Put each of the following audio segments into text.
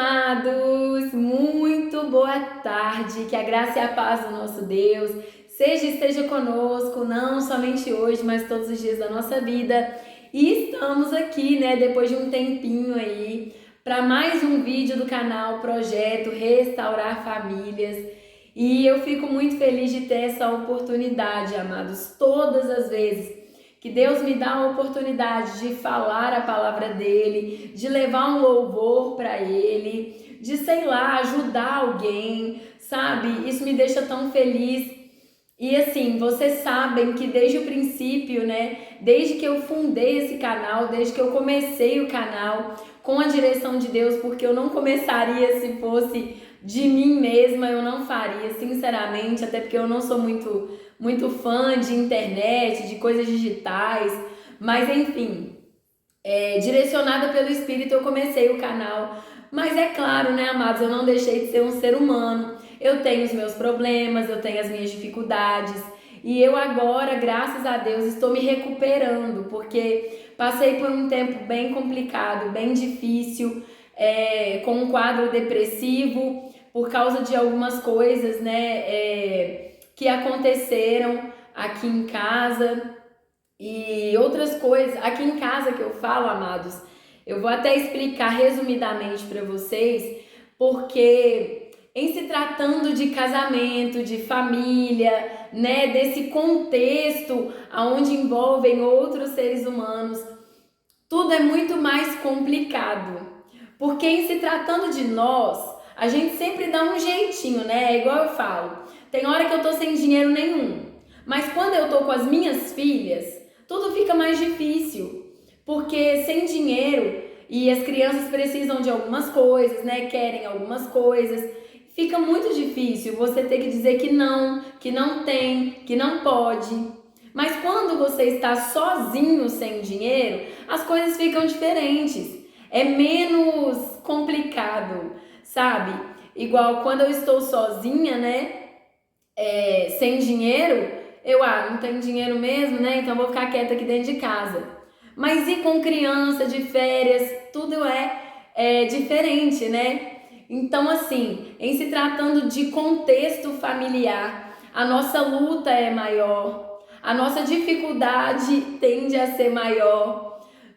amados! Muito boa tarde, que a graça e a paz do nosso Deus esteja conosco, não somente hoje, mas todos os dias da nossa vida. E estamos aqui, né, depois de um tempinho aí, para mais um vídeo do canal Projeto Restaurar Famílias. E eu fico muito feliz de ter essa oportunidade, amados, todas as vezes que Deus me dá a oportunidade de falar a palavra dele, de levar um louvor para ele, de, sei lá, ajudar alguém, sabe? Isso me deixa tão feliz. E assim, vocês sabem que desde o princípio, né, desde que eu fundei esse canal, desde que eu comecei o canal, com a direção de Deus, porque eu não começaria se fosse de mim mesma, eu não faria, sinceramente, até porque eu não sou muito fã de internet, de coisas digitais, mas enfim, direcionada pelo Espírito eu comecei o canal. Mas é claro, né, amados, eu não deixei de ser um ser humano, eu tenho os meus problemas, eu tenho as minhas dificuldades, e eu agora, graças a Deus, estou me recuperando, porque passei por um tempo bem complicado, bem difícil, com um quadro depressivo, por causa de algumas coisas, né, que aconteceram aqui em casa e outras coisas. Aqui em casa que eu falo, amados, eu vou até explicar resumidamente para vocês, porque em se tratando de casamento, de família, né, desse contexto onde envolvem outros seres humanos, tudo é muito mais complicado. Porque em se tratando de nós, a gente sempre dá um jeitinho, né? É igual eu falo. Tem hora que eu tô sem dinheiro nenhum, mas quando eu tô com as minhas filhas, tudo fica mais difícil. Porque sem dinheiro, e as crianças precisam de algumas coisas, né? Querem algumas coisas, fica muito difícil você ter que dizer que não tem, que não pode. Mas quando você está sozinho sem dinheiro, as coisas ficam diferentes. É menos complicado, sabe? Igual quando eu estou sozinha, né? Sem dinheiro, não tenho dinheiro mesmo, né? Então vou ficar quieta aqui dentro de casa. Mas e com criança de férias, tudo é diferente, né? Então, assim, em se tratando de contexto familiar, a nossa luta é maior, a nossa dificuldade tende a ser maior,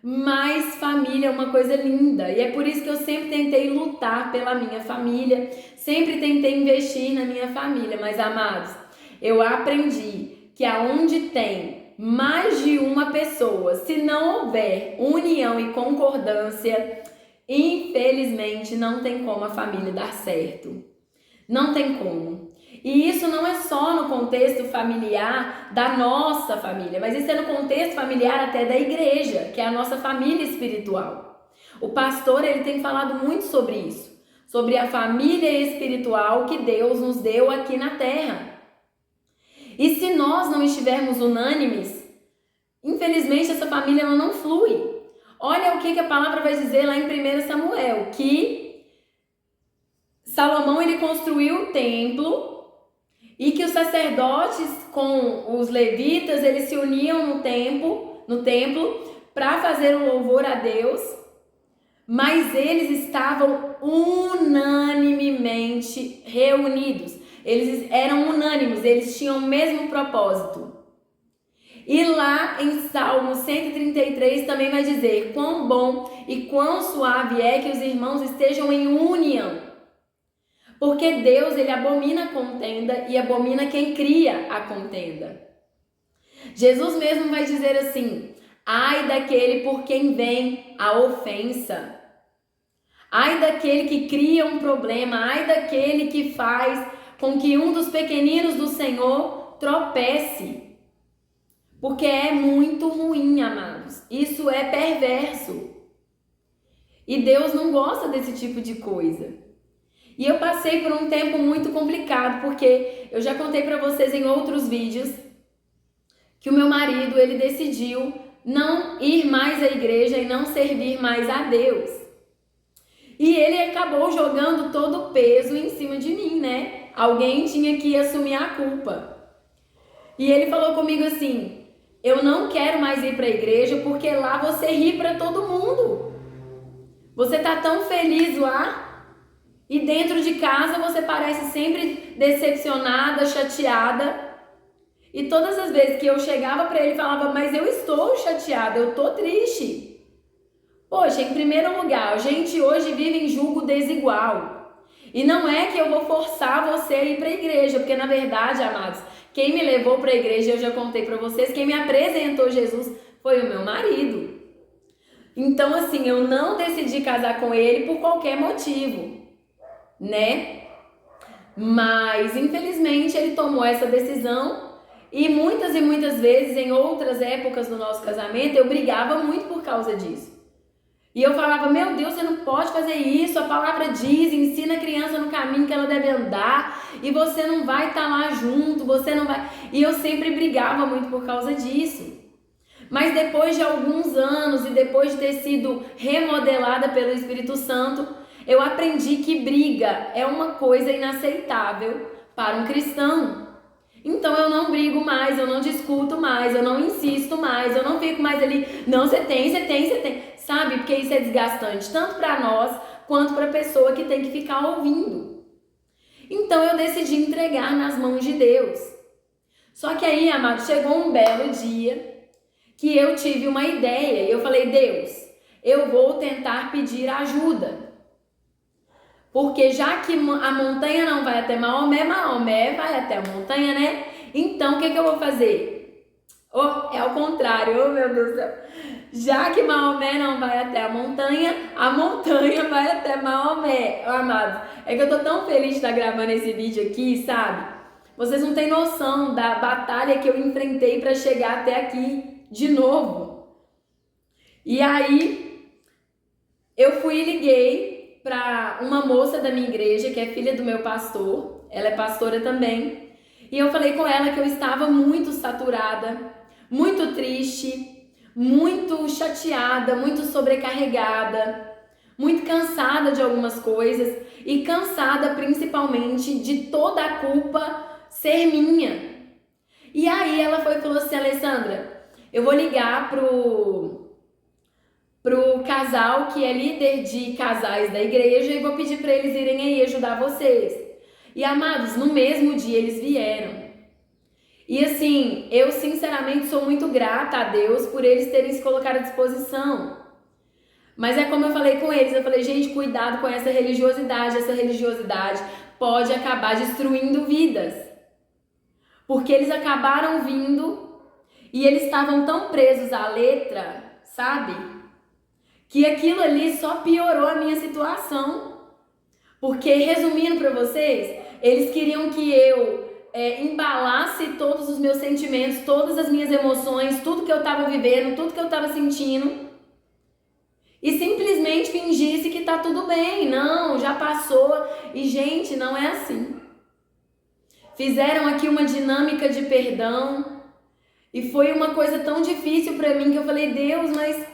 mas família é uma coisa linda. E é por isso que eu sempre tentei lutar pela minha família, sempre tentei investir na minha família. Mas, amados, eu aprendi que aonde tem mais de uma pessoa, se não houver união e concordância, infelizmente não tem como a família dar certo. Não tem como. E isso não é só no contexto familiar da nossa família, mas isso é no contexto familiar até da igreja, que é a nossa família espiritual. O pastor, ele tem falado muito sobre isso, sobre a família espiritual que Deus nos deu aqui na terra. E se nós não estivermos unânimes, infelizmente essa família ela não flui. Olha o que a palavra vai dizer lá em 1 Samuel, que Salomão ele construiu o templo e que os sacerdotes com os levitas eles se uniam no templo para fazer um louvor a Deus, mas eles estavam unanimemente reunidos. Eles eram unânimes, eles tinham o mesmo propósito. E lá em Salmo 133 também vai dizer: quão bom e quão suave é que os irmãos estejam em união. Porque Deus, ele abomina a contenda e abomina quem cria a contenda. Jesus mesmo vai dizer assim: ai daquele por quem vem a ofensa. Ai daquele que cria um problema, ai daquele que faz com que um dos pequeninos do Senhor tropece. Porque é muito ruim, amados. Isso é perverso. E Deus não gosta desse tipo de coisa. E eu passei por um tempo muito complicado, porque eu já contei para vocês em outros vídeos que o meu marido, ele decidiu não ir mais à igreja e não servir mais a Deus. E ele acabou jogando todo o peso em cima de mim, né? Alguém tinha que assumir a culpa. E ele falou comigo assim: eu não quero mais ir para a igreja porque lá você ri para todo mundo. Você tá tão feliz lá. E dentro de casa você parece sempre decepcionada, chateada. E todas as vezes que eu chegava para ele e falava, mas eu estou chateada, eu estou triste. Poxa, em primeiro lugar, a gente hoje vive em julgo desigual. E não é que eu vou forçar você a ir para a igreja, porque na verdade, amados, quem me levou para a igreja, eu já contei para vocês, quem me apresentou Jesus foi o meu marido. Então, assim, eu não decidi casar com ele por qualquer motivo, né? Mas, infelizmente, ele tomou essa decisão e muitas vezes, em outras épocas do nosso casamento, eu brigava muito por causa disso. E eu falava, meu Deus, você não pode fazer isso, a palavra diz, ensina a criança no caminho que ela deve andar, e você não vai estar lá junto, você não vai... E eu sempre brigava muito por causa disso. Mas depois de alguns anos e depois de ter sido remodelada pelo Espírito Santo, eu aprendi que briga é uma coisa inaceitável para um cristão. Então eu não brigo mais, eu não discuto mais, eu não insisto mais, eu não fico mais ali, não, você tem, sabe? Porque isso é desgastante, tanto para nós, quanto para a pessoa que tem que ficar ouvindo. Então eu decidi entregar nas mãos de Deus. Só que aí, amado, chegou um belo dia que eu tive uma ideia, e eu falei, Deus, eu vou tentar pedir ajuda. Porque já que a montanha não vai até Maomé, Maomé vai até a montanha, né? Então, o que eu vou fazer? Oh, é ao contrário, oh meu Deus do céu. Já que Maomé não vai até a montanha vai até Maomé. Oh, amados, é que eu tô tão feliz de estar gravando esse vídeo aqui, sabe? Vocês não têm noção da batalha que eu enfrentei para chegar até aqui de novo. E aí, eu fui e liguei para uma moça da minha igreja, que é filha do meu pastor, ela é pastora também, e eu falei com ela que eu estava muito saturada, muito triste, muito chateada, muito sobrecarregada, muito cansada de algumas coisas e cansada principalmente de toda a culpa ser minha. E aí ela foi e falou assim, Alessandra, eu vou ligar pro casal que é líder de casais da igreja e vou pedir para eles irem aí ajudar vocês. E amados, no mesmo dia eles vieram. E assim, eu sinceramente sou muito grata a Deus por eles terem se colocado à disposição. Mas é como eu falei com eles, eu falei, gente, cuidado com essa religiosidade pode acabar destruindo vidas. Porque eles acabaram vindo e eles estavam tão presos à letra, sabe? Que aquilo ali só piorou a minha situação. Porque, resumindo para vocês, eles queriam que eu embalasse todos os meus sentimentos, todas as minhas emoções, tudo que eu estava vivendo, tudo que eu estava sentindo, e simplesmente fingisse que tá tudo bem, não, já passou. E, gente, não é assim. Fizeram aqui uma dinâmica de perdão, e foi uma coisa tão difícil para mim que eu falei, Deus, mas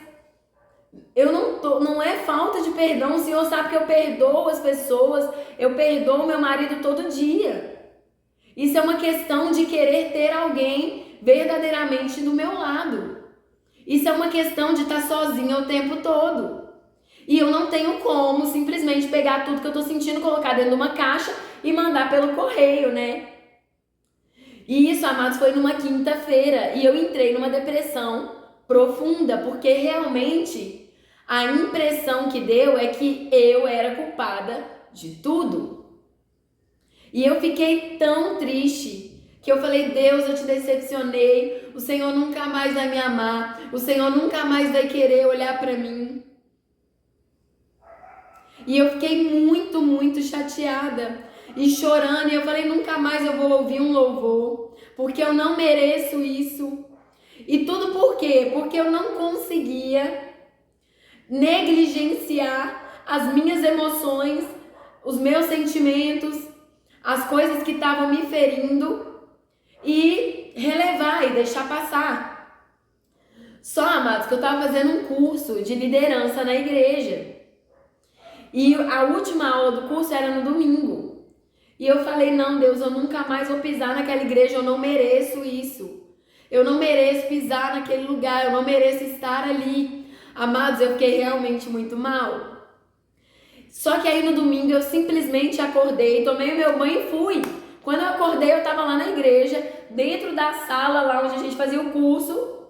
eu não é falta de perdão, o Senhor sabe que eu perdoo as pessoas, eu perdoo meu marido todo dia. Isso é uma questão de querer ter alguém verdadeiramente do meu lado. Isso é uma questão de estar sozinha o tempo todo. E eu não tenho como simplesmente pegar tudo que eu tô sentindo, colocar dentro de uma caixa e mandar pelo correio, né? E isso, amados, foi numa quinta-feira e eu entrei numa depressão profunda, porque realmente a impressão que deu é que eu era culpada de tudo. E eu fiquei tão triste que eu falei, Deus, eu te decepcionei, o Senhor nunca mais vai me amar, o Senhor nunca mais vai querer olhar para mim. E eu fiquei muito, muito chateada e chorando, e eu falei, nunca mais eu vou ouvir um louvor, porque eu não mereço isso. E tudo por quê? Porque eu não conseguia negligenciar as minhas emoções, os meus sentimentos, as coisas que estavam me ferindo e relevar e deixar passar. Só, amados, que eu estava fazendo um curso de liderança na igreja. E a última aula do curso era no domingo. E eu falei, não, Deus, eu nunca mais vou pisar naquela igreja, eu não mereço isso. Eu não mereço pisar naquele lugar, eu não mereço estar ali. Amados, eu fiquei realmente muito mal. Só que aí no domingo eu simplesmente acordei, tomei o meu banho e fui. Quando eu acordei, eu estava lá na igreja, dentro da sala lá onde a gente fazia o curso,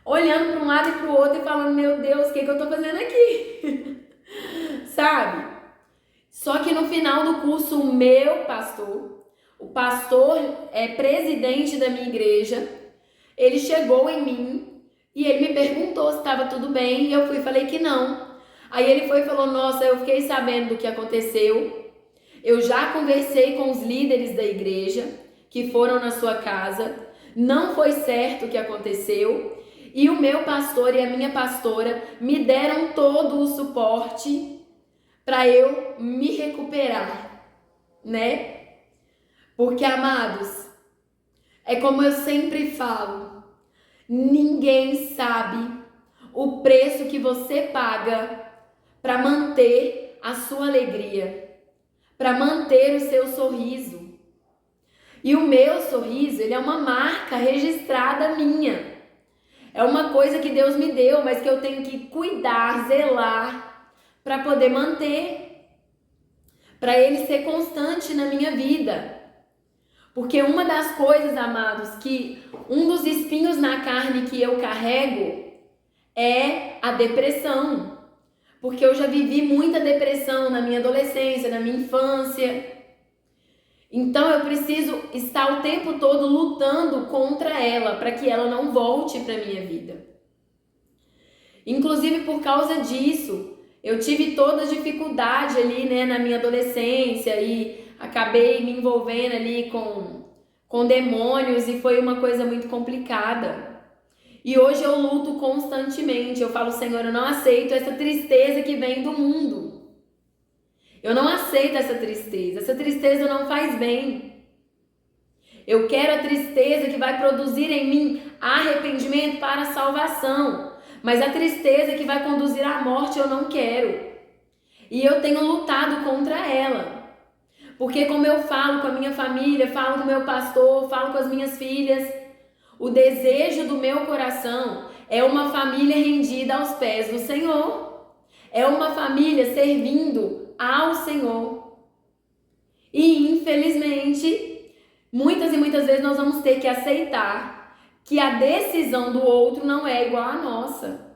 olhando para um lado e para o outro e falando, meu Deus, o que eu estou fazendo aqui? Sabe? Só que no final do curso, o pastor é presidente da minha igreja, ele chegou em mim e ele me perguntou se estava tudo bem e eu fui e falei que não. Aí ele foi e falou, nossa, eu fiquei sabendo do que aconteceu, eu já conversei com os líderes da igreja que foram na sua casa, não foi certo o que aconteceu e o meu pastor e a minha pastora me deram todo o suporte para eu me recuperar, né? Porque, amados, é como eu sempre falo, ninguém sabe o preço que você paga para manter a sua alegria, para manter o seu sorriso. E o meu sorriso, ele é uma marca registrada minha. É uma coisa que Deus me deu, mas que eu tenho que cuidar, zelar, para poder manter, para ele ser constante na minha vida. Porque uma das coisas, amados, que um dos espinhos na carne que eu carrego é a depressão. Porque eu já vivi muita depressão na minha adolescência, na minha infância. Então eu preciso estar o tempo todo lutando contra ela, para que ela não volte para minha vida. Inclusive por causa disso, eu tive toda a dificuldade ali, né, na minha adolescência e acabei me envolvendo ali com demônios e foi uma coisa muito complicada. E hoje eu luto constantemente. Eu falo, Senhor, eu não aceito essa tristeza que vem do mundo. Eu não aceito essa tristeza. Essa tristeza não faz bem. Eu quero a tristeza que vai produzir em mim arrependimento para a salvação. Mas a tristeza que vai conduzir à morte eu não quero. E eu tenho lutado contra ela. Porque como eu falo com a minha família, falo com o meu pastor, falo com as minhas filhas, o desejo do meu coração é uma família rendida aos pés do Senhor. É uma família servindo ao Senhor. E infelizmente, muitas e muitas vezes nós vamos ter que aceitar que a decisão do outro não é igual à nossa.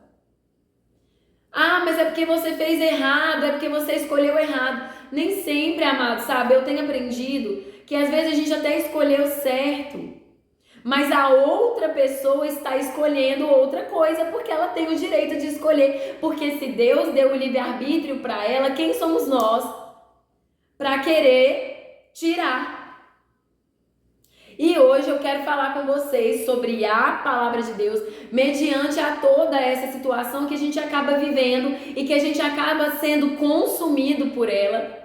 Ah, mas é porque você fez errado, é porque você escolheu errado. Nem sempre, amado, sabe? Eu tenho aprendido que às vezes a gente até escolheu certo, mas a outra pessoa está escolhendo outra coisa porque ela tem o direito de escolher. Porque se Deus deu o livre-arbítrio para ela, quem somos nós para querer tirar? E hoje eu quero falar com vocês sobre a palavra de Deus, mediante a toda essa situação que a gente acaba vivendo e que a gente acaba sendo consumido por ela,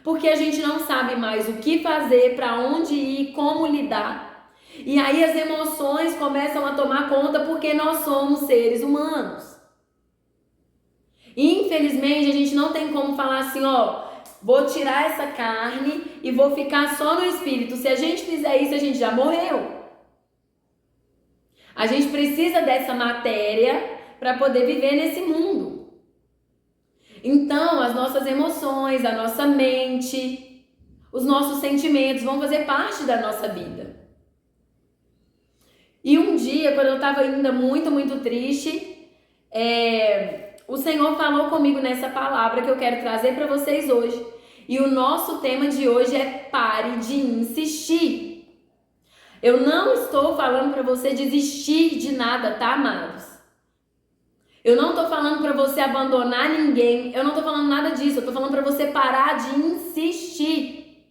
porque a gente não sabe mais o que fazer, para onde ir, como lidar. E aí as emoções começam a tomar conta porque nós somos seres humanos. Infelizmente a gente não tem como falar assim, ó, vou tirar essa carne e vou ficar só no espírito. Se a gente fizer isso, a gente já morreu. A gente precisa dessa matéria para poder viver nesse mundo. Então, as nossas emoções, a nossa mente, os nossos sentimentos vão fazer parte da nossa vida. E um dia, quando eu estava ainda muito, muito triste, o Senhor falou comigo nessa palavra que eu quero trazer para vocês hoje. E o nosso tema de hoje é pare de insistir. Eu não estou falando para você desistir de nada, tá, amados? Eu não estou falando para você abandonar ninguém. Eu não estou falando nada disso. Eu estou falando para você parar de insistir.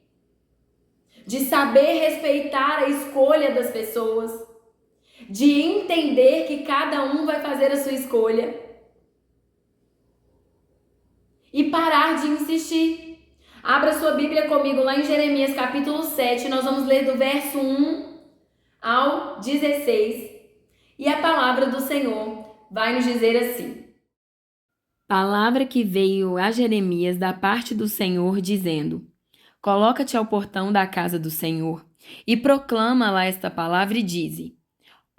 De saber respeitar a escolha das pessoas. De entender que cada um vai fazer a sua escolha. E parar de insistir. Abra sua Bíblia comigo lá em Jeremias capítulo 7, nós vamos ler do verso 1 ao 16. E a palavra do Senhor vai nos dizer assim: Palavra que veio a Jeremias da parte do Senhor, dizendo: Coloca-te ao portão da casa do Senhor e proclama lá esta palavra e dize: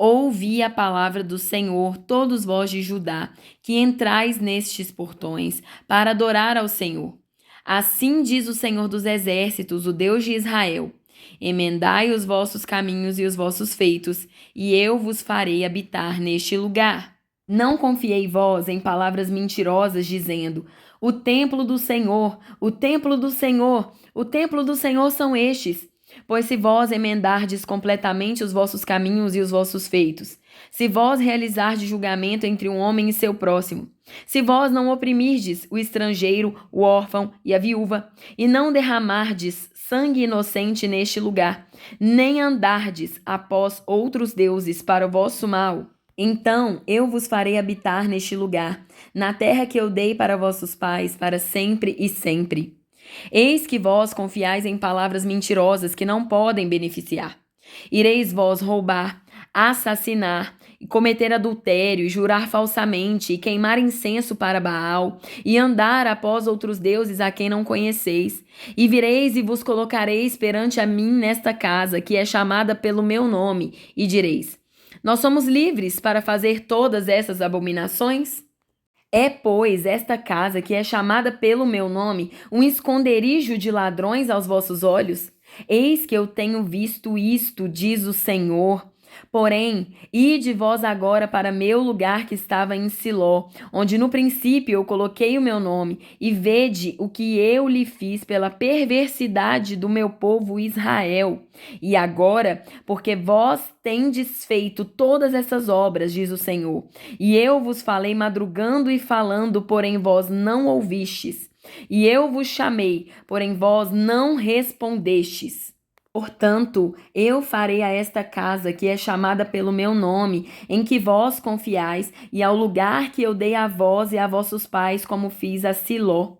Ouvi a palavra do Senhor, todos vós de Judá, que entrais nestes portões, para adorar ao Senhor. Assim diz o Senhor dos Exércitos, o Deus de Israel: emendai os vossos caminhos e os vossos feitos, e eu vos farei habitar neste lugar. Não confiei vós em palavras mentirosas, dizendo: o templo do Senhor, o templo do Senhor, o templo do Senhor são estes. Pois se vós emendardes completamente os vossos caminhos e os vossos feitos, se vós realizardes julgamento entre um homem e seu próximo, se vós não oprimirdes o estrangeiro, o órfão e a viúva, e não derramardes sangue inocente neste lugar, nem andardes após outros deuses para o vosso mal, então eu vos farei habitar neste lugar, na terra que eu dei para vossos pais, para sempre e sempre. Eis que vós confiais em palavras mentirosas que não podem beneficiar. Ireis vós roubar, assassinar, e cometer adultério, e jurar falsamente, e queimar incenso para Baal, e andar após outros deuses a quem não conheceis. E vireis e vos colocareis perante a mim nesta casa, que é chamada pelo meu nome, e direis: nós somos livres para fazer todas essas abominações? É, pois, esta casa, que é chamada pelo meu nome, um esconderijo de ladrões aos vossos olhos? Eis que eu tenho visto isto, diz o Senhor. Porém, ide vós agora para meu lugar que estava em Siló, onde no princípio eu coloquei o meu nome, e vede o que eu lhe fiz pela perversidade do meu povo Israel. E agora, porque vós tendes feito todas essas obras, diz o Senhor, e eu vos falei madrugando e falando, porém vós não ouvistes. E eu vos chamei, porém vós não respondestes. Portanto, eu farei a esta casa, que é chamada pelo meu nome, em que vós confiais, e ao lugar que eu dei a vós e a vossos pais, como fiz a Siló.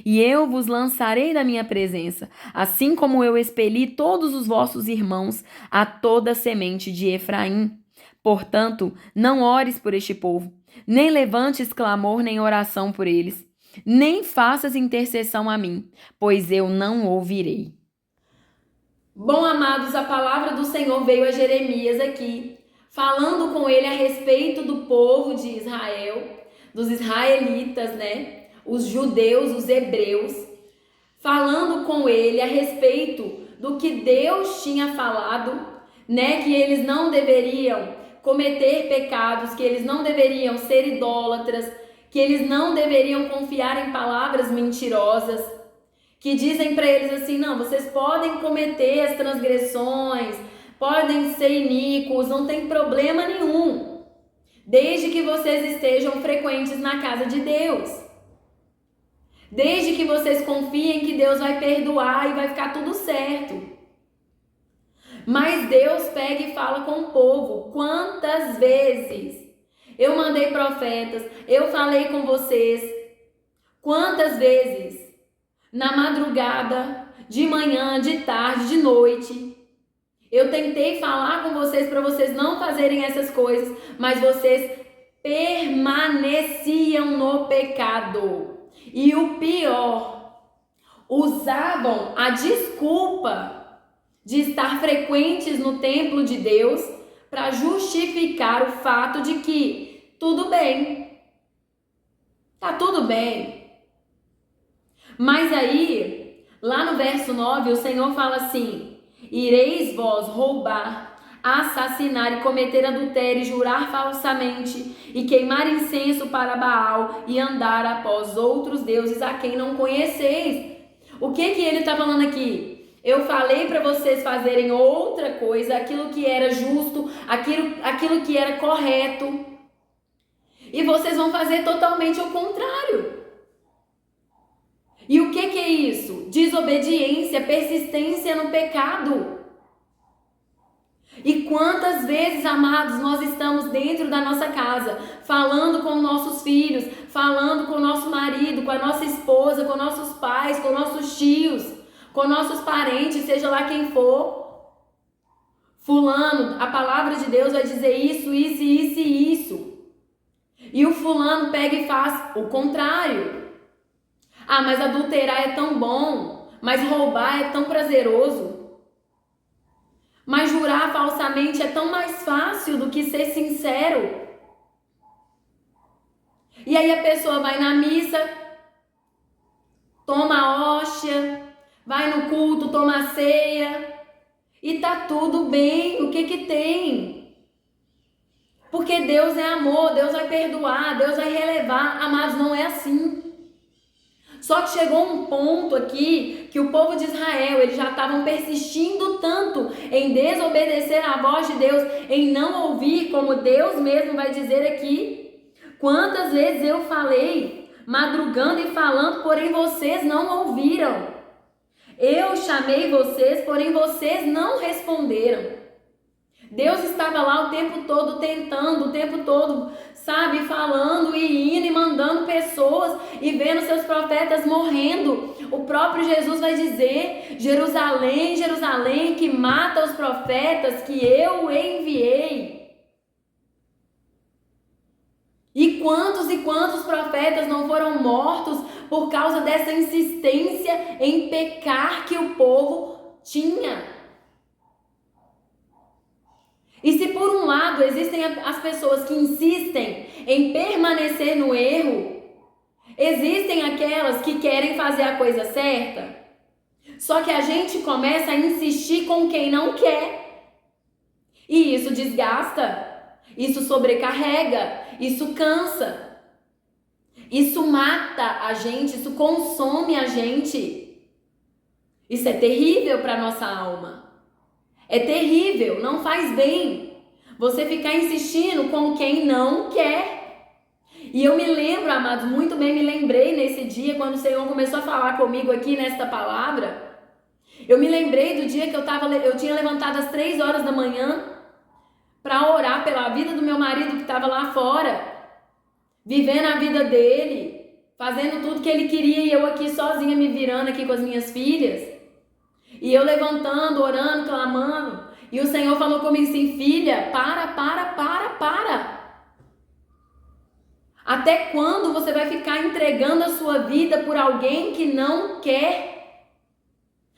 E eu vos lançarei da minha presença, assim como eu expeli todos os vossos irmãos, a toda a semente de Efraim. Portanto, não ores por este povo, nem levantes clamor nem oração por eles, nem faças intercessão a mim, pois eu não ouvirei. Bom, amados, a palavra do Senhor veio a Jeremias aqui, falando com ele a respeito do povo de Israel, dos israelitas, né? Os judeus, os hebreus, falando com ele a respeito do que Deus tinha falado, né? Que eles não deveriam cometer pecados, que eles não deveriam ser idólatras, que eles não deveriam confiar em palavras mentirosas, que dizem para eles assim: não, vocês podem cometer as transgressões, podem ser iníquos, não tem problema nenhum, desde que vocês estejam frequentes na casa de Deus, desde que vocês confiem que Deus vai perdoar e vai ficar tudo certo. Mas Deus pega e fala com o povo: quantas vezes eu mandei profetas, eu falei com vocês, quantas vezes na madrugada, de manhã, de tarde, de noite, eu tentei falar com vocês para vocês não fazerem essas coisas, mas vocês permaneciam no pecado. E o pior, usavam a desculpa de estar frequentes no templo de Deus para justificar o fato de que tudo bem, tá tudo bem. Mas aí, lá no verso 9, o Senhor fala assim: ireis vós roubar, assassinar e cometer adultério, jurar falsamente e queimar incenso para Baal e andar após outros deuses a quem não conheceis. O que ele está falando aqui? Eu falei para vocês fazerem outra coisa, aquilo que era justo, aquilo que era correto, e vocês vão fazer totalmente o contrário. E o que é isso? Desobediência, persistência no pecado. E quantas vezes, amados, nós estamos dentro da nossa casa, falando com nossos filhos, falando com o nosso marido, com a nossa esposa, com nossos pais, com nossos tios, com nossos parentes, seja lá quem for. Fulano, a palavra de Deus vai dizer isso, isso, isso e isso. E o fulano pega e faz o contrário. Ah, mas adulterar é tão bom, mas roubar é tão prazeroso. Mas jurar falsamente é tão mais fácil do que ser sincero. E aí a pessoa vai na missa, toma a hóstia, vai no culto, toma a ceia, e tá tudo bem. O que que tem? Porque Deus é amor, Deus vai perdoar, Deus vai relevar. Amados, não é assim. Só que chegou um ponto aqui que o povo de Israel, eles já estavam persistindo tanto em desobedecer à voz de Deus, em não ouvir, como Deus mesmo vai dizer aqui. Quantas vezes eu falei, madrugando e falando, porém vocês não ouviram. Eu chamei vocês, porém vocês não responderam. Deus estava lá o tempo todo tentando, o tempo todo, sabe, falando e indo e mandando pessoas e vendo seus profetas morrendo. O próprio Jesus vai dizer: Jerusalém, Jerusalém, que mata os profetas que eu enviei. E quantos profetas não foram mortos por causa dessa insistência em pecar que o povo tinha? E se por um lado existem as pessoas que insistem em permanecer no erro, existem aquelas que querem fazer a coisa certa, só que a gente começa a insistir com quem não quer. E isso desgasta, isso sobrecarrega, isso cansa, isso mata a gente, isso consome a gente. Isso é terrível para a nossa alma. É terrível, não faz bem você ficar insistindo com quem não quer. E eu me lembro, amados, muito bem, me lembrei nesse dia, quando o Senhor começou a falar comigo aqui nesta palavra. Eu me lembrei do dia que eu tinha levantado às 3 horas da manhã para orar pela vida do meu marido que estava lá fora, vivendo a vida dele, fazendo tudo que ele queria, e eu aqui sozinha me virando aqui com as minhas filhas. E eu levantando, orando, clamando. E o Senhor falou comigo assim: filha, para. Até quando você vai ficar entregando a sua vida por alguém que não quer?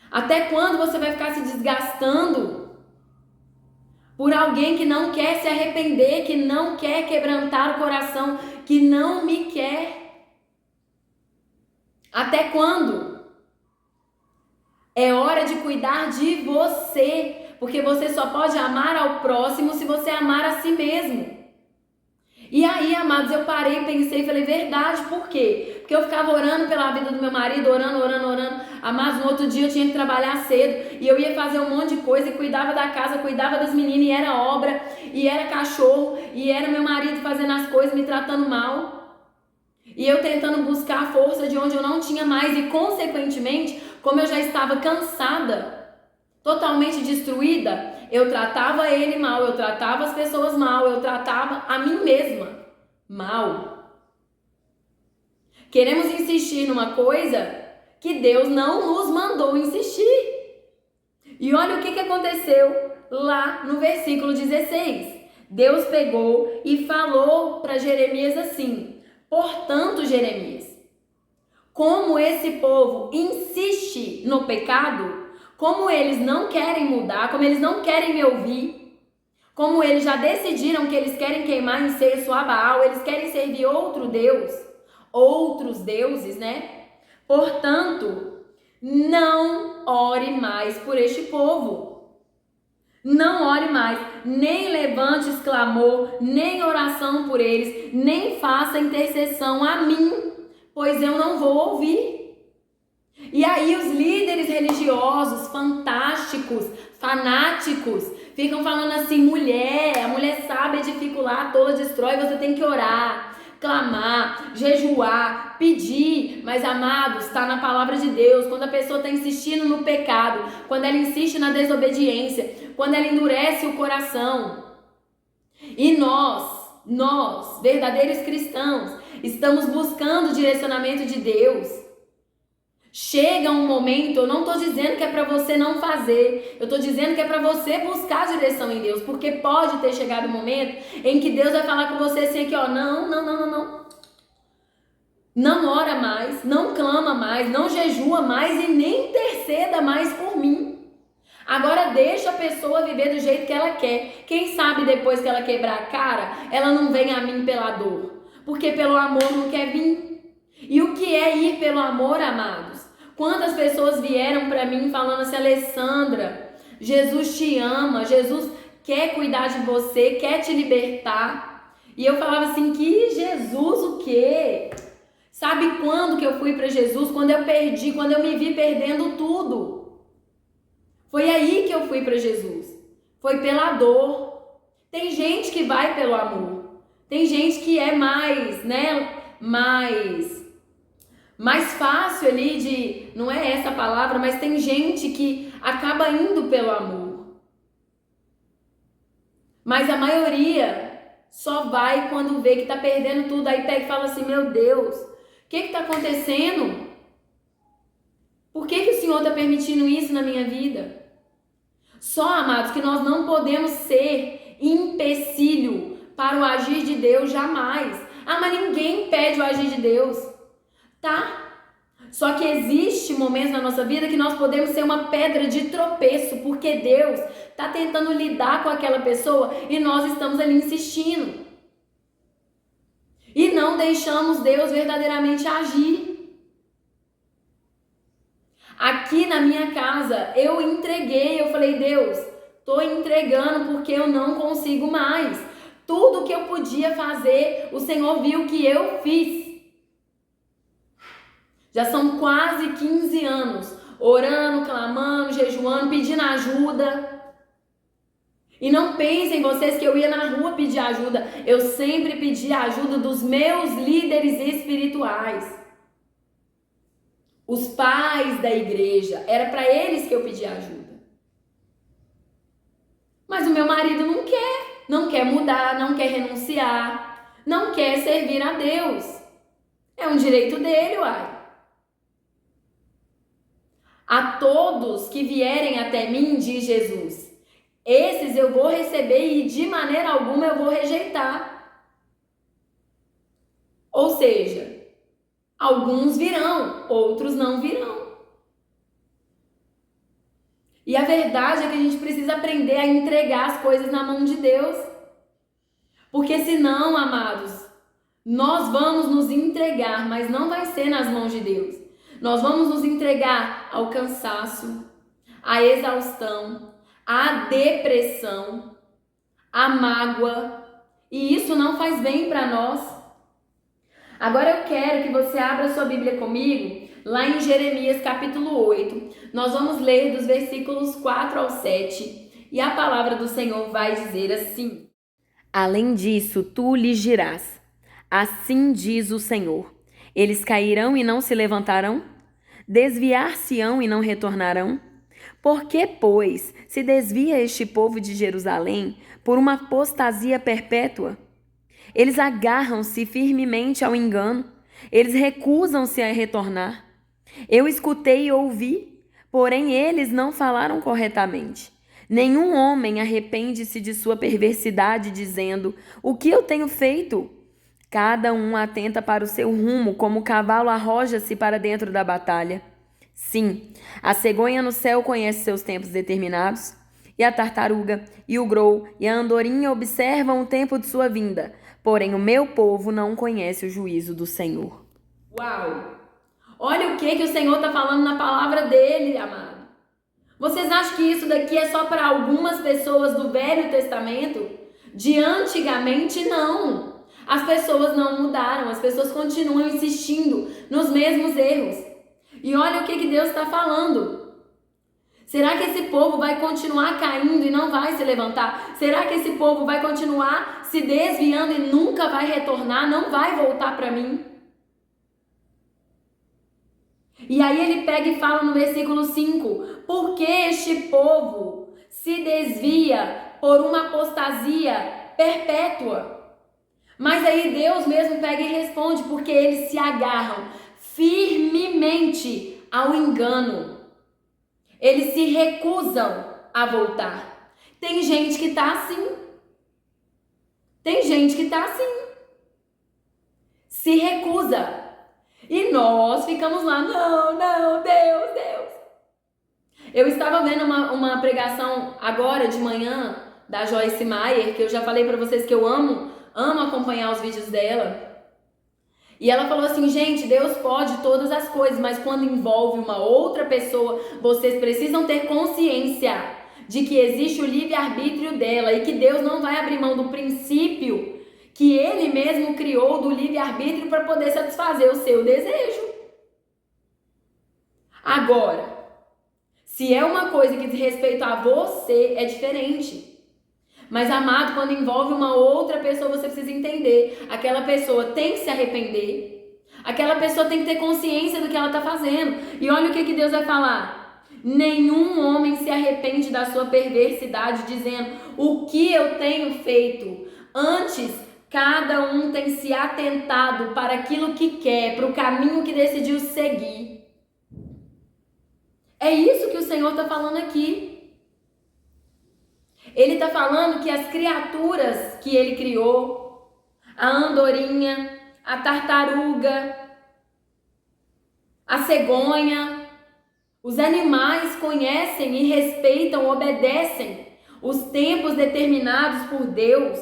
Até quando você vai ficar se desgastando por alguém que não quer se arrepender, que não quer quebrantar o coração, que não me quer? Até quando? É hora de cuidar de você, porque você só pode amar ao próximo se você amar a si mesmo. E aí, amados, eu parei, pensei e falei: verdade, por quê? Porque eu ficava orando pela vida do meu marido, orando. Amados, no outro dia eu tinha que trabalhar cedo, e eu ia fazer um monte de coisa, e cuidava da casa, cuidava das meninas, e era obra, e era cachorro, e era meu marido fazendo as coisas, me tratando mal. E eu tentando buscar a força de onde eu não tinha mais, e consequentemente, como eu já estava cansada, totalmente destruída, eu tratava ele mal, eu tratava as pessoas mal, eu tratava a mim mesma mal. Queremos insistir numa coisa que Deus não nos mandou insistir. E olha o que aconteceu lá no versículo 16. Deus pegou e falou para Jeremias assim: portanto, Jeremias, como esse povo insiste no pecado, como eles não querem mudar, como eles não querem me ouvir, como eles já decidiram que eles querem queimar incenso a Baal, eles querem servir outros deuses, né? Portanto, não ore mais por este povo. Não ore mais, nem levantes clamor, nem oração por eles, nem faça intercessão a mim, pois eu não vou ouvir. E aí os líderes religiosos, fantásticos, fanáticos, ficam falando assim: a mulher sabe edificar, tola destrói, você tem que orar, clamar, jejuar, pedir. Mas, amados, está na palavra de Deus. Quando a pessoa está insistindo no pecado, quando ela insiste na desobediência, quando ela endurece o coração, e nós, verdadeiros cristãos, estamos buscando o direcionamento de Deus, chega um momento, eu não estou dizendo que é para você não fazer, eu estou dizendo que é para você buscar a direção em Deus, porque pode ter chegado um momento em que Deus vai falar com você assim aqui, ó: não ora mais, não clama mais, não jejua mais e nem interceda mais por mim. Agora deixa a pessoa viver do jeito que ela quer. Quem sabe depois que ela quebrar a cara, ela não vem a mim pela dor. Porque pelo amor não quer vir. E o que é ir pelo amor, amados? Quantas pessoas vieram para mim falando assim: Alessandra, Jesus te ama, Jesus quer cuidar de você, quer te libertar. E eu falava assim: que Jesus o quê? Sabe quando que eu fui para Jesus? Quando eu perdi, quando eu me vi perdendo tudo. Foi aí que eu fui para Jesus. Foi pela dor. Tem gente que vai pelo amor. Tem gente que é mais, né, mais fácil ali de, não é essa a palavra, mas tem gente que acaba indo pelo amor. Mas a maioria só vai quando vê que tá perdendo tudo, aí pega e fala assim: meu Deus, o que tá acontecendo? Por que o Senhor tá permitindo isso na minha vida? Só, amados, que nós não podemos ser empecilho para o agir de Deus jamais. Ah, mas ninguém impede o agir de Deus, tá? Só que existe momentos na nossa vida que nós podemos ser uma pedra de tropeço, porque Deus está tentando lidar com aquela pessoa e nós estamos ali insistindo. E não deixamos Deus verdadeiramente agir. Aqui na minha casa, eu entreguei, eu falei: Deus, tô entregando porque eu não consigo mais. Tudo que eu podia fazer, o Senhor viu que eu fiz. Já são quase 15 anos orando, clamando, jejuando, pedindo ajuda. E não pensem vocês que eu ia na rua pedir ajuda. Eu sempre pedi a ajuda dos meus líderes espirituais. Os pais da igreja, era para eles que eu pedia ajuda. Mas o meu marido não quer mudar, não quer renunciar, não quer servir a Deus. É um direito dele, uai. A todos que vierem até mim, diz Jesus, esses eu vou receber e de maneira alguma eu vou rejeitar. Ou seja, alguns virão, outros não virão. E a verdade é que a gente precisa aprender a entregar as coisas na mão de Deus. Porque senão, amados, nós vamos nos entregar, mas não vai ser nas mãos de Deus. Nós vamos nos entregar ao cansaço, à exaustão, à depressão, à mágoa. E isso não faz bem para nós. Agora eu quero que você abra sua Bíblia comigo, lá em Jeremias capítulo 8. Nós vamos ler dos versículos 4 ao 7. E a palavra do Senhor vai dizer assim: além disso, tu lhes dirás: assim diz o Senhor, eles cairão e não se levantarão? Desviar-se-ão e não retornarão? Por que, pois, se desvia este povo de Jerusalém por uma apostasia perpétua? Eles agarram-se firmemente ao engano, eles recusam-se a retornar. Eu escutei e ouvi, porém eles não falaram corretamente. Nenhum homem arrepende-se de sua perversidade, dizendo: o que eu tenho feito? Cada um atenta para o seu rumo, como o cavalo arroja-se para dentro da batalha. Sim, a cegonha no céu conhece seus tempos determinados, e a tartaruga, e o grou, e a andorinha observam o tempo de sua vinda. Porém, o meu povo não conhece o juízo do Senhor. Uau! Olha o que o Senhor está falando na palavra dele, amado. Vocês acham que isso daqui é só para algumas pessoas do Velho Testamento? De antigamente, não. As pessoas não mudaram, as pessoas continuam insistindo nos mesmos erros. E olha o que Deus está falando. Será que esse povo vai continuar caindo e não vai se levantar? Será que esse povo vai continuar se desviando e nunca vai retornar, não vai voltar para mim? E aí ele pega e fala no versículo 5: porque este povo se desvia por uma apostasia perpétua? Mas aí Deus mesmo pega e responde: porque eles se agarram firmemente ao engano. Eles se recusam a voltar. Tem gente que tá assim. Tem gente que tá assim. Se recusa. E nós ficamos lá: não, Deus. Eu estava vendo uma pregação agora de manhã da Joyce Meyer, que eu já falei para vocês que eu amo acompanhar os vídeos dela. E ela falou assim, gente, Deus pode todas as coisas, mas quando envolve uma outra pessoa, vocês precisam ter consciência de que existe o livre-arbítrio dela e que Deus não vai abrir mão do princípio que Ele mesmo criou do livre-arbítrio para poder satisfazer o seu desejo. Agora, se é uma coisa que diz respeito a você, é diferente. Mas, amado, quando envolve uma outra pessoa, você precisa entender. Aquela pessoa tem que se arrepender. Aquela pessoa tem que ter consciência do que ela está fazendo. E olha o que Deus vai falar. Nenhum homem se arrepende da sua perversidade, dizendo, o que eu tenho feito? Antes, cada um tem se atentado para aquilo que quer, para o caminho que decidiu seguir. É isso que o Senhor está falando aqui. Ele está falando que as criaturas que ele criou, a andorinha, a tartaruga, a cegonha, os animais conhecem e respeitam, obedecem os tempos determinados por Deus.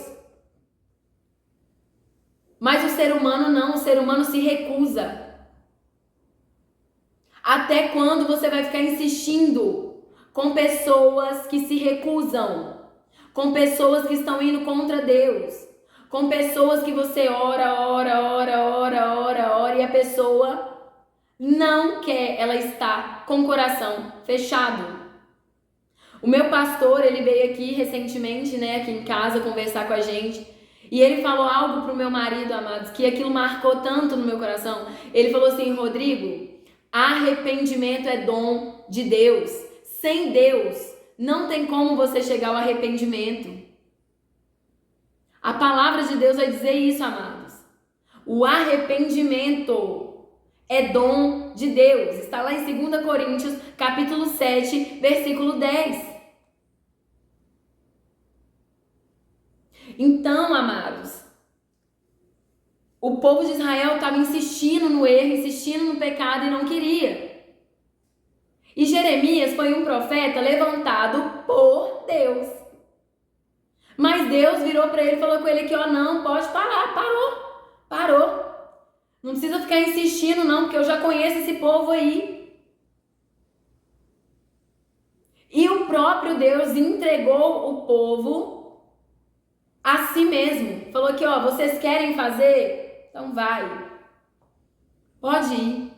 Mas o ser humano não, o ser humano se recusa. Até quando você vai ficar insistindo com pessoas que se recusam? Com pessoas que estão indo contra Deus, com pessoas que você ora e a pessoa não quer, ela está com o coração fechado. O meu pastor, ele veio aqui recentemente, aqui em casa conversar com a gente, e ele falou algo pro meu marido, amados, que aquilo marcou tanto no meu coração. Ele falou assim, Rodrigo, arrependimento é dom de Deus. Sem Deus, não tem como você chegar ao arrependimento. A palavra de Deus vai dizer isso, amados. O arrependimento é dom de Deus. Está lá em 2 Coríntios, capítulo 7, versículo 10. Então, amados, o povo de Israel estava insistindo no erro, insistindo no pecado e não queria. E Jeremias foi um profeta levantado por Deus. Mas Deus virou para ele e falou com ele aqui, não, pode parar, parou. Não precisa ficar insistindo não, porque eu já conheço esse povo aí. E o próprio Deus entregou o povo a si mesmo. Falou aqui, vocês querem fazer? Então vai. Pode ir.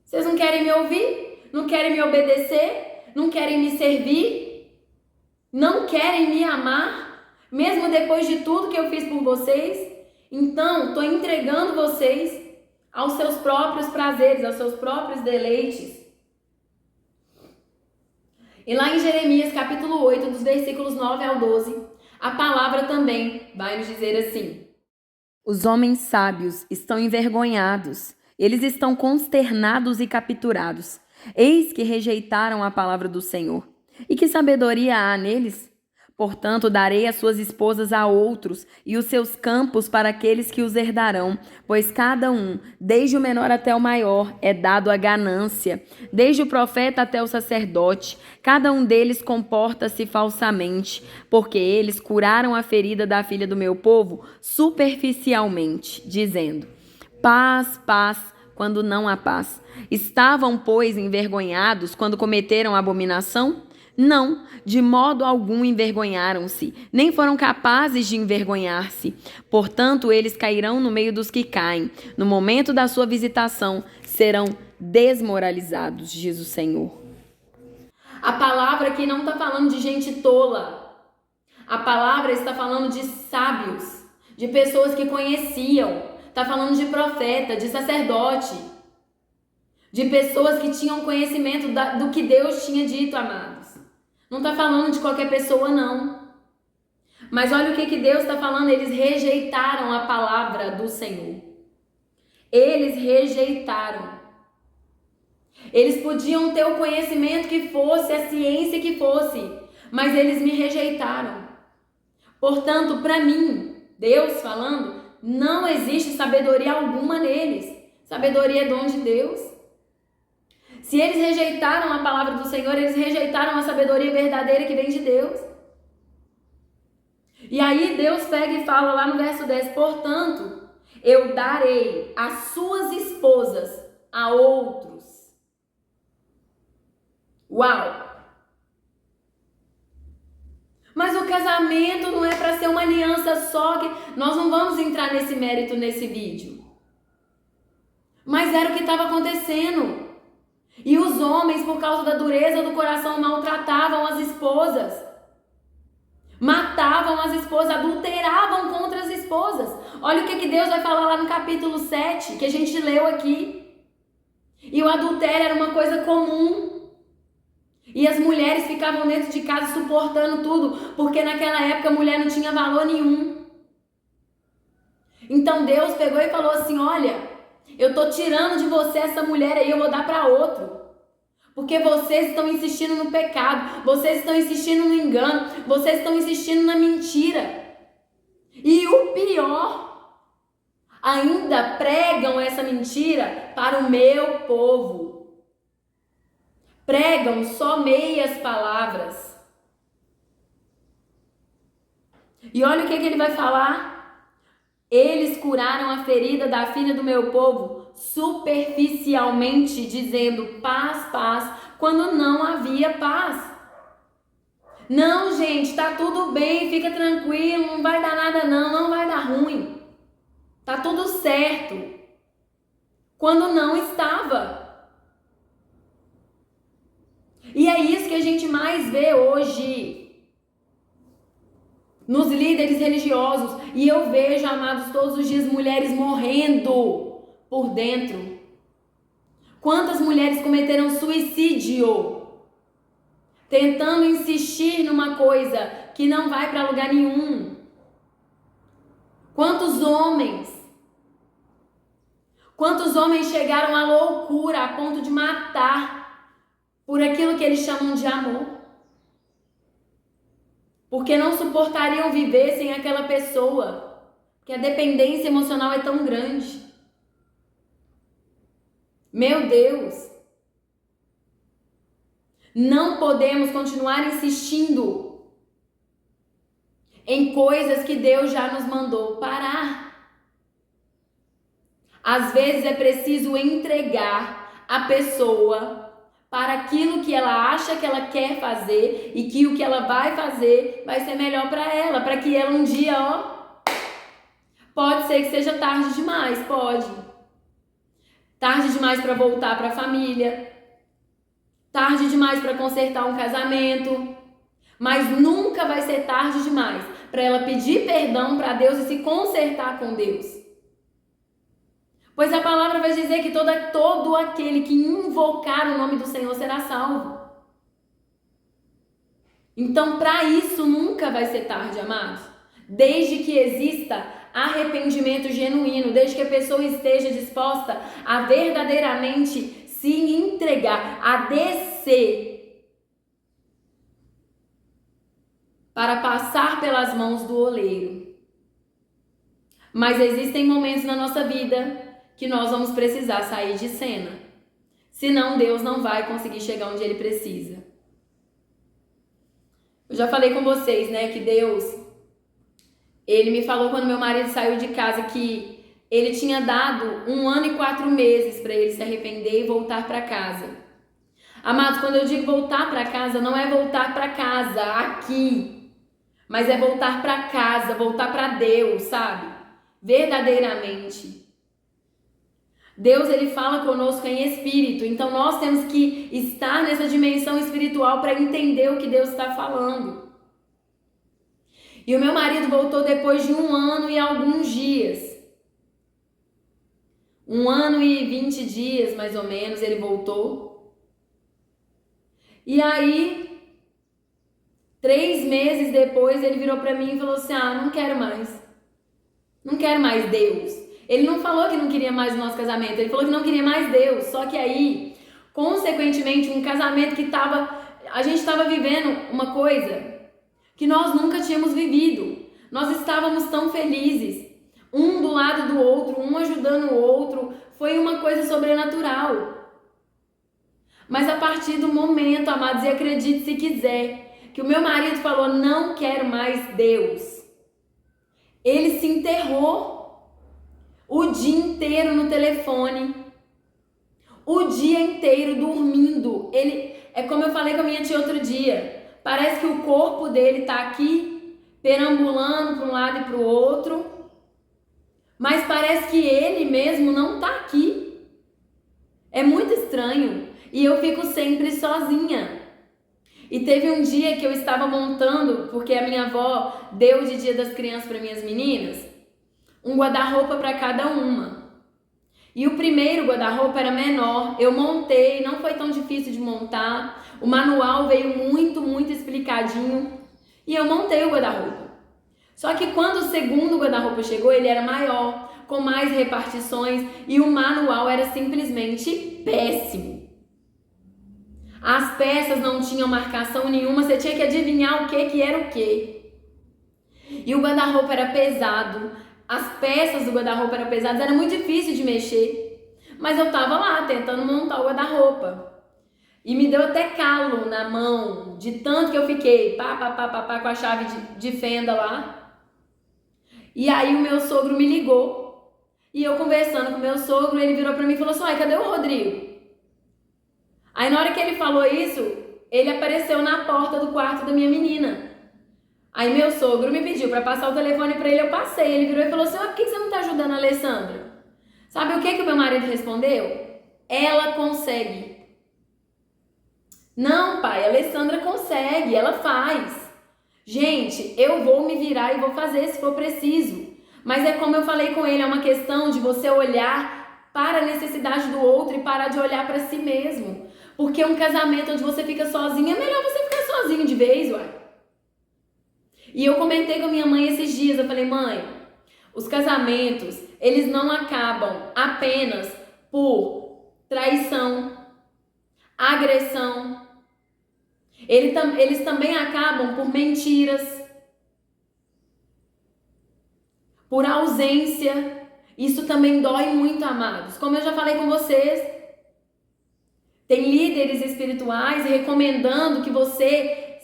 Vocês não querem me ouvir? Não querem me obedecer? Não querem me servir? Não querem me amar? Mesmo depois de tudo que eu fiz por vocês? Então, estou entregando vocês aos seus próprios prazeres, aos seus próprios deleites. E lá em Jeremias, capítulo 8, dos versículos 9 ao 12, a palavra também vai nos dizer assim. Os homens sábios estão envergonhados. Eles estão consternados e capturados. Eis que rejeitaram a palavra do Senhor. E que sabedoria há neles? Portanto, darei as suas esposas a outros e os seus campos para aqueles que os herdarão, pois cada um, desde o menor até o maior, é dado à ganância, desde o profeta até o sacerdote, cada um deles comporta-se falsamente, porque eles curaram a ferida da filha do meu povo superficialmente, dizendo: paz, paz, quando não há paz. Estavam, pois, envergonhados quando cometeram abominação? Não, de modo algum envergonharam-se, nem foram capazes de envergonhar-se. Portanto, eles cairão no meio dos que caem. No momento da sua visitação, serão desmoralizados, diz o Senhor. A palavra aqui não está falando de gente tola. A palavra está falando de sábios, de pessoas que conheciam. Está falando de profeta, de sacerdote, de pessoas que tinham conhecimento do que Deus tinha dito, amados. Não está falando de qualquer pessoa, não. Mas olha o que Deus está falando. Eles rejeitaram a palavra do Senhor. Eles rejeitaram. Eles podiam ter o conhecimento que fosse, a ciência que fosse, mas eles me rejeitaram. Portanto, para mim, Deus falando, não existe sabedoria alguma neles. Sabedoria é dom de Deus. Se eles rejeitaram a palavra do Senhor, eles rejeitaram a sabedoria verdadeira que vem de Deus. E aí Deus pega e fala lá no verso 10, portanto, eu darei as suas esposas a outros. Uau! Mas o casamento não é para ser uma aliança só, que nós não vamos entrar nesse mérito nesse vídeo. Mas era o que estava acontecendo. E os homens, por causa da dureza do coração, maltratavam as esposas. Matavam as esposas, adulteravam contra as esposas. Olha o que Deus vai falar lá no capítulo 7, que a gente leu aqui. E o adultério era uma coisa comum. E as mulheres ficavam dentro de casa suportando tudo, porque naquela época a mulher não tinha valor nenhum. Então Deus pegou e falou assim, olha, eu tô tirando de você essa mulher aí, eu vou dar para outro. Porque vocês estão insistindo no pecado, vocês estão insistindo no engano, vocês estão insistindo na mentira. E o pior, ainda pregam essa mentira para o meu povo. Pregam só meias palavras. E olha o que ele vai falar. Eles curaram a ferida da filha do meu povo superficialmente, dizendo paz, paz, quando não havia paz. Não, gente, tá tudo bem, fica tranquilo, não vai dar nada não vai dar ruim. Tá tudo certo. Quando não estava. E é isso que a gente mais vê hoje nos líderes religiosos. E eu vejo, amados, todos os dias mulheres morrendo por dentro. Quantas mulheres cometeram suicídio tentando insistir numa coisa que não vai para lugar nenhum? Quantos homens chegaram à loucura a ponto de matar por aquilo que eles chamam de amor, porque não suportariam viver sem aquela pessoa, porque a dependência emocional é tão grande. Meu Deus, não podemos continuar insistindo em coisas que Deus já nos mandou parar. Às vezes é preciso entregar a pessoa para aquilo que ela acha que ela quer fazer e que o que ela vai fazer vai ser melhor para ela, para que ela um dia, pode ser que seja tarde demais, pode. Tarde demais para voltar para a família, tarde demais para consertar um casamento, mas nunca vai ser tarde demais para ela pedir perdão para Deus e se consertar com Deus. Pois a palavra vai dizer que todo aquele que invocar o nome do Senhor será salvo. Então, para isso nunca vai ser tarde, amados. Desde que exista arrependimento genuíno, desde que a pessoa esteja disposta a verdadeiramente se entregar, a descer para passar pelas mãos do oleiro. Mas existem momentos na nossa vida que nós vamos precisar sair de cena. Senão Deus não vai conseguir chegar onde Ele precisa. Eu já falei com vocês, né, que Deus, Ele me falou quando meu marido saiu de casa que Ele tinha dado 1 ano e 4 meses para ele se arrepender e voltar para casa. Amados, quando eu digo voltar para casa, não é voltar para casa aqui, mas é voltar para casa, voltar para Deus, sabe? Verdadeiramente. Deus, Ele fala conosco em espírito, então nós temos que estar nessa dimensão espiritual para entender o que Deus está falando. E o meu marido voltou depois de 1 ano e alguns dias. 1 ano e 20 dias, mais ou menos, ele voltou. E aí, 3 meses depois, ele virou para mim e falou assim, não quero mais. Não quero mais Deus. Ele não falou que não queria mais o nosso casamento, ele falou que não queria mais Deus. Só que aí, consequentemente, um casamento que a gente estava vivendo uma coisa que nós nunca tínhamos vivido. Nós estávamos tão felizes, um do lado do outro, um ajudando o outro. Foi uma coisa sobrenatural. Mas a partir do momento, amados, e acredite se quiser, que o meu marido falou, não quero mais Deus, ele se enterrou o dia inteiro no telefone, o dia inteiro dormindo. Ele, é como eu falei com a minha tia outro dia, parece que o corpo dele tá aqui, perambulando para um lado e para o outro, mas parece que ele mesmo não tá aqui. É muito estranho. E eu fico sempre sozinha. E teve um dia que eu estava montando, porque a minha avó deu de Dia das Crianças para minhas meninas, um guarda-roupa para cada uma. E o primeiro guarda-roupa era menor. Eu montei, não foi tão difícil de montar. O manual veio muito explicadinho. E eu montei o guarda-roupa. Só que quando o segundo guarda-roupa chegou, ele era maior, com mais repartições, e o manual era simplesmente péssimo. As peças não tinham marcação nenhuma, você tinha que adivinhar o que era o que. E o guarda-roupa era pesado, as peças do guarda-roupa eram pesadas, era muito difícil de mexer. Mas eu tava lá tentando montar o guarda-roupa. E me deu até calo na mão, de tanto que eu fiquei com a chave de fenda lá. E aí o meu sogro me ligou. E eu conversando com o meu sogro, ele virou pra mim e falou assim, cadê o Rodrigo? Aí na hora que ele falou isso, ele apareceu na porta do quarto da minha menina. Aí meu sogro me pediu para passar o telefone para ele, eu passei. Ele virou e falou assim, por que você não tá ajudando a Alessandra? Sabe o que o meu marido respondeu? Ela consegue. Não, pai, a Alessandra consegue, ela faz. Gente, eu vou me virar e vou fazer se for preciso. Mas é como eu falei com ele, é uma questão de você olhar para a necessidade do outro e parar de olhar para si mesmo. Porque um casamento onde você fica sozinho, é melhor você ficar sozinho de vez, uai. E eu comentei com a minha mãe esses dias, eu falei, mãe, os casamentos, eles não acabam apenas por traição, agressão. Eles também acabam por mentiras, por ausência. Isso também dói muito, amados. Como eu já falei com vocês, tem líderes espirituais recomendando que você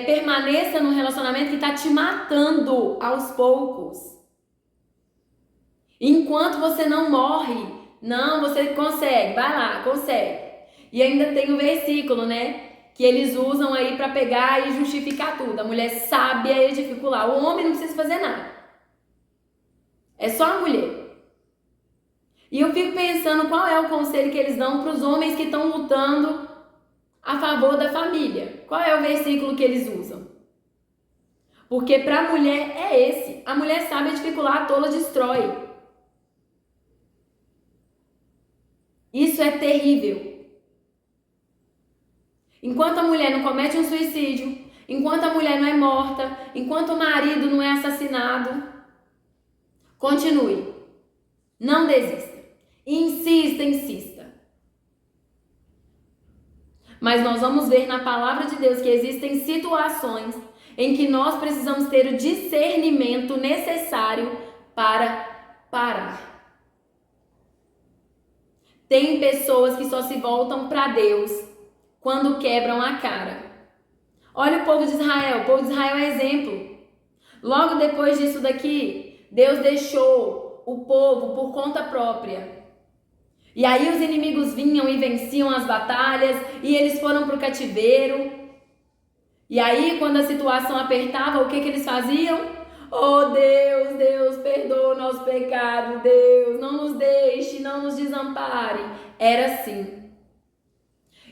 permaneça num relacionamento que está te matando aos poucos. Enquanto você não morre, não, você consegue, vai lá, consegue. E ainda tem o versículo, né? Que eles usam aí para pegar e justificar tudo. A mulher sábia edifica o lar. O homem não precisa fazer nada. É só a mulher. E eu fico pensando qual é o conselho que eles dão para os homens que estão lutando a favor da família. Qual é o versículo que eles usam? Porque para a mulher é esse. A mulher sabe edificar o lar, a tola destrói. Isso é terrível. Enquanto a mulher não comete um suicídio, enquanto a mulher não é morta, enquanto o marido não é assassinado, continue. Não desista. Insista. Mas nós vamos ver na palavra de Deus que existem situações em que nós precisamos ter o discernimento necessário para parar. Tem pessoas que só se voltam para Deus quando quebram a cara. Olha o povo de Israel. O povo de Israel é exemplo. Logo depois disso daqui, Deus deixou o povo por conta própria. E aí os inimigos vinham e venciam as batalhas, e eles foram para o cativeiro. E aí quando a situação apertava, o que eles faziam? Oh Deus, perdoa o nosso pecado, Deus, não nos deixe, não nos desampare. Era assim.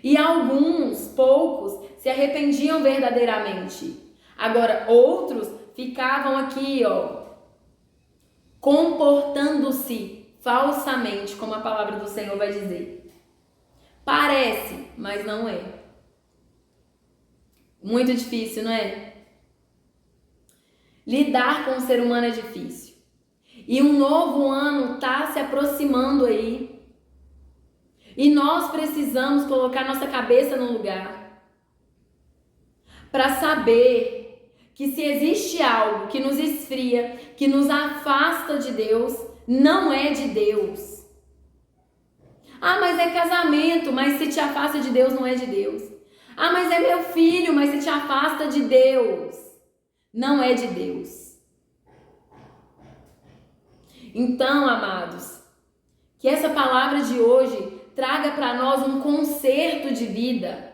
E alguns, poucos, se arrependiam verdadeiramente. Agora outros ficavam aqui, comportando-se falsamente, como a palavra do Senhor vai dizer. Parece, mas não é. Muito difícil, não é? Lidar com o ser humano é difícil. E um novo ano está se aproximando aí. E nós precisamos colocar nossa cabeça no lugar para saber que se existe algo que nos esfria, que nos afasta de Deus, não é de Deus. Ah, mas é casamento, mas se te afasta de Deus, não é de Deus. Ah, mas é meu filho, mas se te afasta de Deus, não é de Deus. Então, amados, que essa palavra de hoje traga para nós um conserto de vida,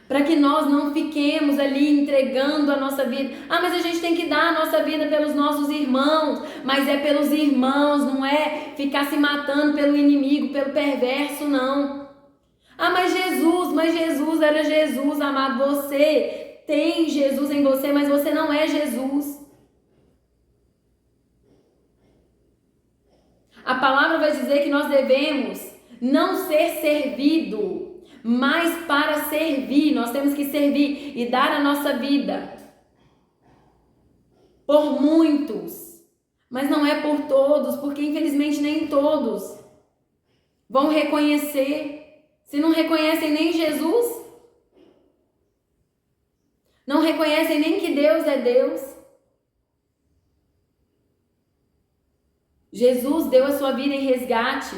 para que nós não fiquemos ali entregando a nossa vida. Ah, mas a gente tem que dar a nossa vida pelos nossos irmãos, mas é pelos irmãos, não é ficar se matando pelo inimigo, pelo perverso, não. Ah, mas Jesus era Jesus, amado. Você tem Jesus em você, mas você não é Jesus. A palavra vai dizer que nós devemos não ser servido, mas para servir. Nós temos que servir e dar a nossa vida por muitos, mas não é por todos, porque infelizmente nem todos vão reconhecer. Se não reconhecem nem Jesus, não reconhecem nem que Deus é Deus. Jesus deu a sua vida em resgate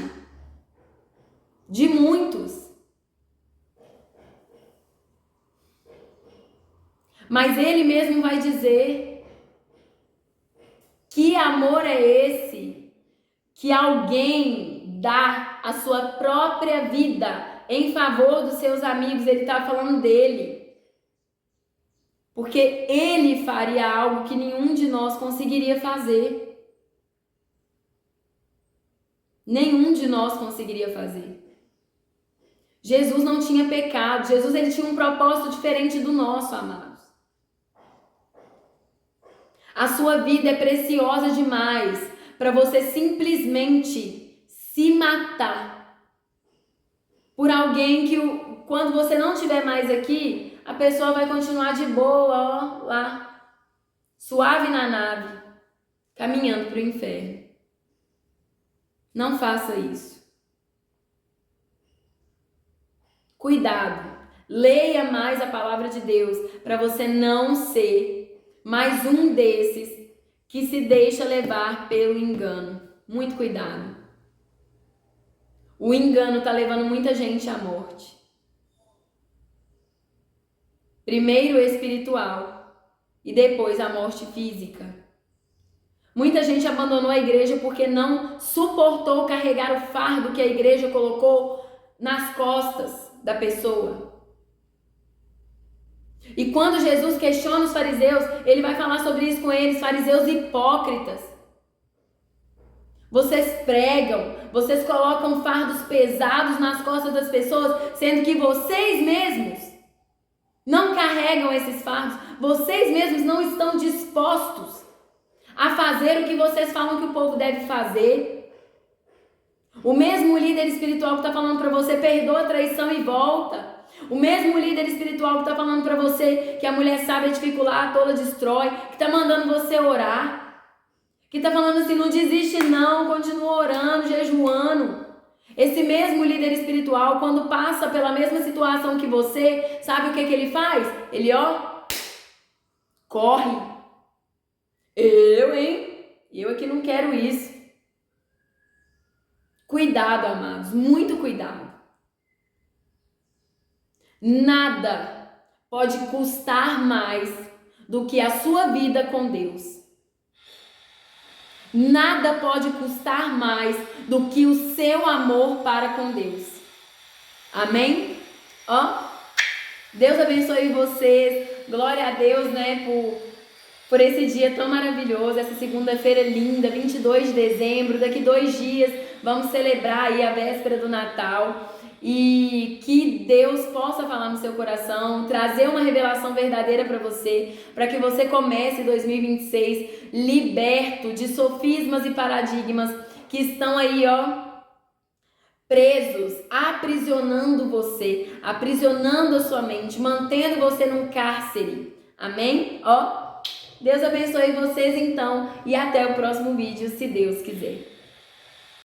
de muitos. Mas ele mesmo vai dizer: que amor é esse que alguém dá a sua própria vida em favor dos seus amigos? Ele está falando dele. Porque ele faria algo que nenhum de nós conseguiria fazer. Nenhum de nós conseguiria fazer. Jesus não tinha pecado. Jesus, ele tinha um propósito diferente do nosso, amados. A sua vida é preciosa demais para você simplesmente se matar por alguém que, quando você não estiver mais aqui, a pessoa vai continuar de boa, ó, lá, suave na nave, caminhando para o inferno. Não faça isso. Cuidado. Leia mais a palavra de Deus para você não ser mais um desses que se deixa levar pelo engano. Muito cuidado. O engano está levando muita gente à morte. Primeiro espiritual e depois a morte física. Muita gente abandonou a igreja porque não suportou carregar o fardo que a igreja colocou nas costas da pessoa. E quando Jesus questiona os fariseus, ele vai falar sobre isso com eles: fariseus hipócritas. Vocês pregam, vocês colocam fardos pesados nas costas das pessoas, sendo que vocês mesmos não carregam esses fardos. Vocês mesmos não estão dispostos a fazer o que vocês falam que o povo deve fazer. O mesmo líder espiritual que está falando para você: perdoa a traição e volta. O mesmo líder espiritual que está falando para você que a mulher sábia edifica, a tola destrói, que está mandando você orar, que está falando assim: não desiste não, continua orando, jejuando. Esse mesmo líder espiritual, quando passa pela mesma situação que você, sabe o que ele faz? Ele, ó, corre. Eu aqui não quero isso. Cuidado, amados, muito cuidado. Nada pode custar mais do que a sua vida com Deus. Nada pode custar mais do que o seu amor para com Deus. Amém? Ó, Deus abençoe vocês. Glória a Deus, né, por esse dia tão maravilhoso, essa segunda-feira linda, 22 de dezembro. Daqui 2 dias vamos celebrar aí a véspera do Natal. E que Deus possa falar no seu coração, trazer uma revelação verdadeira para você, para que você comece 2026 liberto de sofismas e paradigmas que estão aí, ó, presos, aprisionando você, aprisionando a sua mente, mantendo você num cárcere. Amém? Ó, Deus abençoe vocês então e até o próximo vídeo, se Deus quiser.